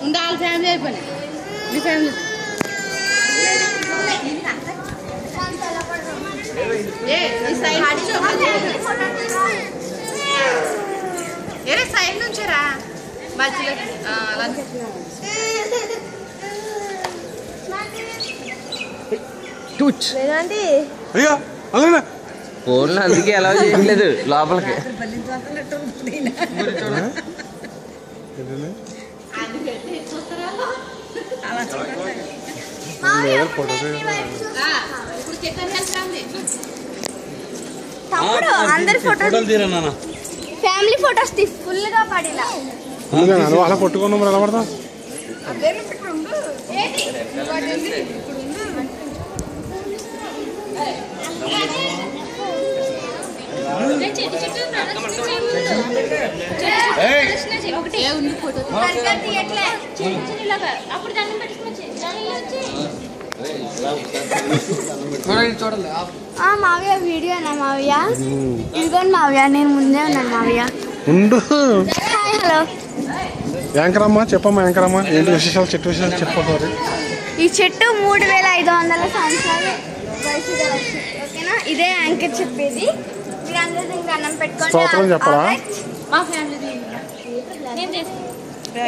ఉండాలి ఫ్యామిలీ అయిపోయి మీ ఫ్యామిలీ ఏరే సైడ్ నుంచారా మధ్యలో అలా ఫోన్లో అందుకే ఎలా చేయట్లేదు లోపలికి తమ్ముడు అందరి ఫోటోలు ఫ్యామిలీ ఫోటోస్ ఫుల్ గా పడేలా అలా కొట్టుకున్నాం ఎలా పడతాం మావయ్య వీడియోనా మావయ్య ఇదిగోండి మావయ్య నేను ముందే ఉన్నాను మావయ్య ఉండు హాయ్ హలో యాంకరమ్మా చెప్పమ్మా యాంకరమ్మా ఏంటి విశేషాలు చెట్టు విశేషాలు చెప్పారు ఈ చెట్టు 3500 సంవత్సరాలు వయసు గల చెట్టు ఓకేనా ఇదే యాంకర్ చెప్పేది మీరు అందరూ దీనికి అన్నం పెట్టుకోండి స్తోత్రం చెప్పరా మా ఫ్యామిలీ నేను చేస్తాను